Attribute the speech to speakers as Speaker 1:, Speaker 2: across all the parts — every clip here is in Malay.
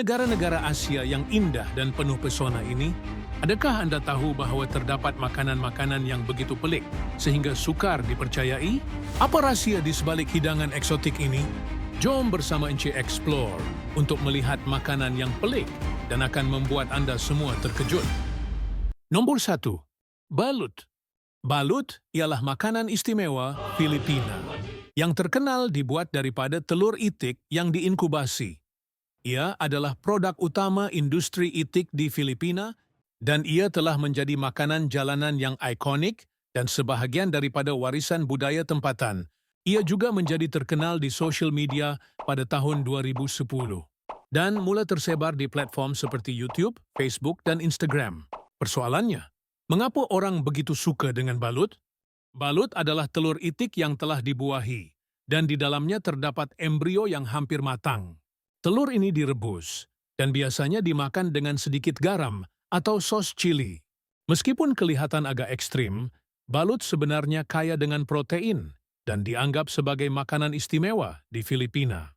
Speaker 1: negara-negara Asia yang indah dan penuh pesona ini, adakah Anda tahu bahawa terdapat makanan-makanan yang begitu pelik sehingga sukar dipercayai? Apa rahsia di sebalik hidangan eksotik ini? Jom bersama Encik Explore untuk melihat makanan yang pelik dan akan membuat Anda semua terkejut. Nombor 1. Balut. Balut ialah makanan istimewa Filipina yang terkenal dibuat daripada telur itik yang diinkubasi. Ia adalah produk utama industri itik di Filipina dan ia telah menjadi makanan jalanan yang ikonik dan sebahagian daripada warisan budaya tempatan. Ia juga menjadi terkenal di sosial media pada tahun 2010 dan mula tersebar di platform seperti YouTube, Facebook, dan Instagram. Persoalannya, mengapa orang begitu suka dengan balut? Balut adalah telur itik yang telah dibuahi dan di dalamnya terdapat embrio yang hampir matang. Telur ini direbus dan biasanya dimakan dengan sedikit garam atau sos cili. Meskipun kelihatan agak ekstrim, balut sebenarnya kaya dengan protein dan dianggap sebagai makanan istimewa di Filipina.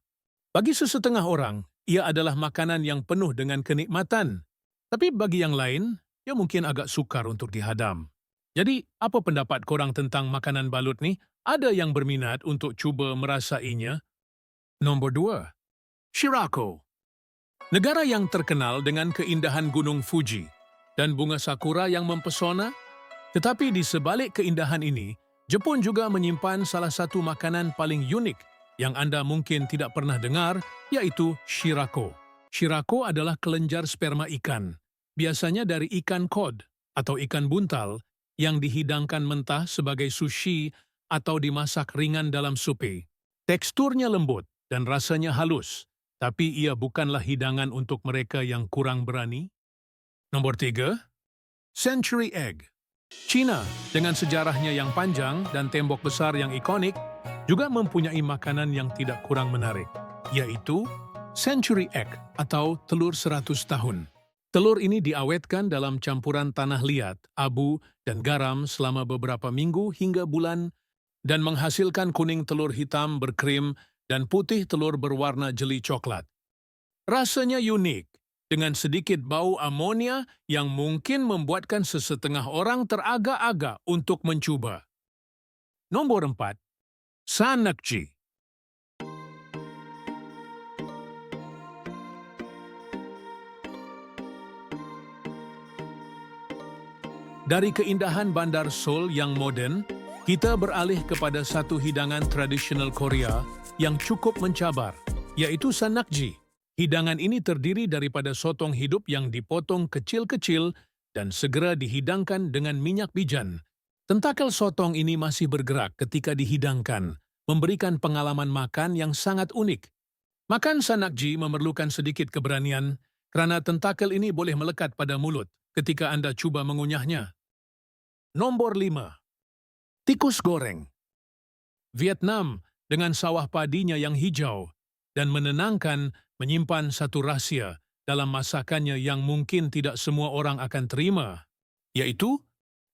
Speaker 1: Bagi sesetengah orang, ia adalah makanan yang penuh dengan kenikmatan. Tapi bagi yang lain, ia mungkin agak sukar untuk dihadam. Jadi, apa pendapat korang tentang makanan balut ni? Ada yang berminat untuk cuba merasainya? Nombor 2. Shirako. Negara yang terkenal dengan keindahan Gunung Fuji dan bunga sakura yang mempesona, tetapi di sebalik keindahan ini, Jepun juga menyimpan salah satu makanan paling unik yang Anda mungkin tidak pernah dengar, yaitu shirako. Shirako adalah kelenjar sperma ikan, biasanya dari ikan cod atau ikan buntal yang dihidangkan mentah sebagai sushi atau dimasak ringan dalam supe. Teksturnya lembut dan rasanya halus, tapi ia bukanlah hidangan untuk mereka yang kurang berani. Nombor 3. Century Egg. China, dengan sejarahnya yang panjang dan tembok besar yang ikonik, juga mempunyai makanan yang tidak kurang menarik, yaitu Century Egg atau telur 100 tahun. Telur ini diawetkan dalam campuran tanah liat, abu, dan garam selama beberapa minggu hingga bulan dan menghasilkan kuning telur hitam berkrim dan putih telur berwarna jeli coklat. Rasanya unik, dengan sedikit bau amonia yang mungkin membuatkan sesetengah orang teragak-agak untuk mencuba. Nombor 4. Sanakji. Dari keindahan bandar Seoul yang moden, kita beralih kepada satu hidangan tradisional Korea yang cukup mencabar, yaitu sanakji. Hidangan ini terdiri daripada sotong hidup yang dipotong kecil-kecil dan segera dihidangkan dengan minyak bijan. Tentakel sotong ini masih bergerak ketika dihidangkan, memberikan pengalaman makan yang sangat unik. Makan sanakji memerlukan sedikit keberanian, kerana tentakel ini boleh melekat pada mulut ketika Anda cuba mengunyahnya. Nombor 5. Tikus goreng. Vietnam, dengan sawah padinya yang hijau dan menenangkan, menyimpan satu rahsia dalam masakannya yang mungkin tidak semua orang akan terima, yaitu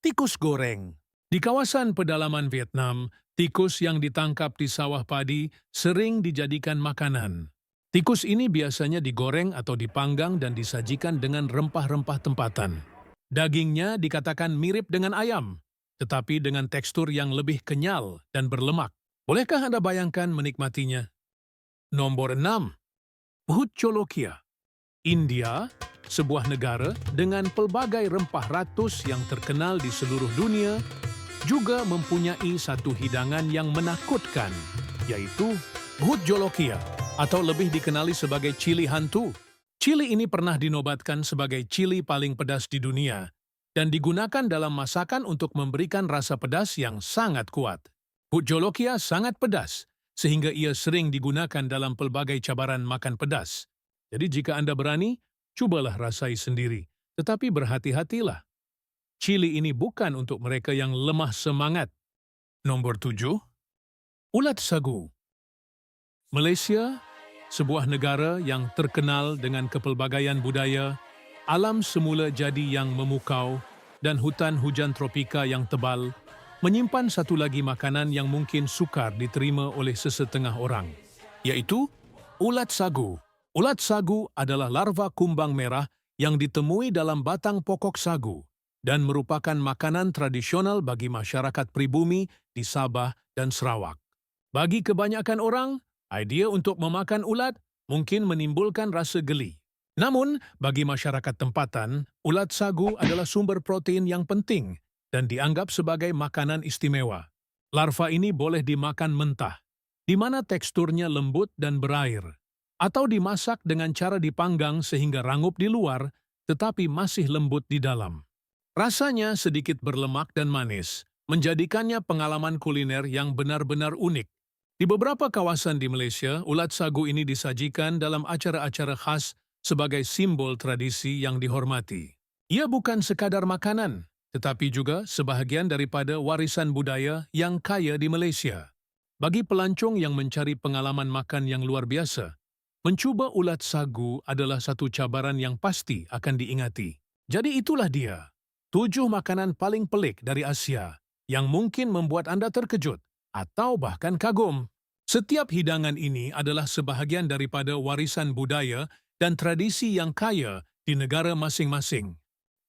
Speaker 1: tikus goreng. Di kawasan pedalaman Vietnam, tikus yang ditangkap di sawah padi sering dijadikan makanan. Tikus ini biasanya digoreng atau dipanggang dan disajikan dengan rempah-rempah tempatan. Dagingnya dikatakan mirip dengan ayam, tetapi dengan tekstur yang lebih kenyal dan berlemak. Bolehkah Anda bayangkan menikmatinya? Nombor 6. Bhut Jolokia. India, sebuah negara dengan pelbagai rempah ratus yang terkenal di seluruh dunia, juga mempunyai satu hidangan yang menakutkan, yaitu Bhut Jolokia, atau lebih dikenali sebagai cili hantu. Cili ini pernah dinobatkan sebagai cili paling pedas di dunia dan digunakan dalam masakan untuk memberikan rasa pedas yang sangat kuat. Bhut Jolokia sangat pedas, sehingga ia sering digunakan dalam pelbagai cabaran makan pedas. Jadi jika Anda berani, cubalah rasai sendiri. Tetapi berhati-hatilah. Cili ini bukan untuk mereka yang lemah semangat. Nombor 7. Ulat sagu. Malaysia, sebuah negara yang terkenal dengan kepelbagaian budaya, alam semula jadi yang memukau, dan hutan hujan tropika yang tebal, menyimpan satu lagi makanan yang mungkin sukar diterima oleh sesetengah orang, yaitu ulat sagu. Ulat sagu adalah larva kumbang merah yang ditemui dalam batang pokok sagu dan merupakan makanan tradisional bagi masyarakat pribumi di Sabah dan Sarawak. Bagi kebanyakan orang, idea untuk memakan ulat mungkin menimbulkan rasa geli. Namun, bagi masyarakat tempatan, ulat sagu adalah sumber protein yang penting dan dianggap sebagai makanan istimewa. Larva ini boleh dimakan mentah, di mana teksturnya lembut dan berair, atau dimasak dengan cara dipanggang sehingga rangup di luar tetapi masih lembut di dalam. Rasanya sedikit berlemak dan manis, menjadikannya pengalaman kuliner yang benar-benar unik. Di beberapa kawasan di Malaysia, ulat sagu ini disajikan dalam acara-acara khas sebagai simbol tradisi yang dihormati. Ia bukan sekadar makanan, tetapi juga sebahagian daripada warisan budaya yang kaya di Malaysia. Bagi pelancong yang mencari pengalaman makan yang luar biasa, mencuba ulat sagu adalah satu cabaran yang pasti akan diingati. Jadi itulah dia, 7 makanan paling pelik dari Asia yang mungkin membuat Anda terkejut atau bahkan kagum. Setiap hidangan ini adalah sebahagian daripada warisan budaya dan tradisi yang kaya di negara masing-masing.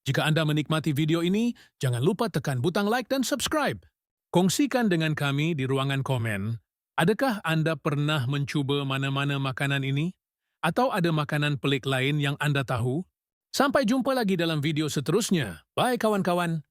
Speaker 1: Jika Anda menikmati video ini, jangan lupa tekan butang like dan subscribe. Kongsikan dengan kami di ruangan komen. Adakah Anda pernah mencuba mana-mana makanan ini? Atau ada makanan pelik lain yang Anda tahu? Sampai jumpa lagi dalam video seterusnya. Bye kawan-kawan.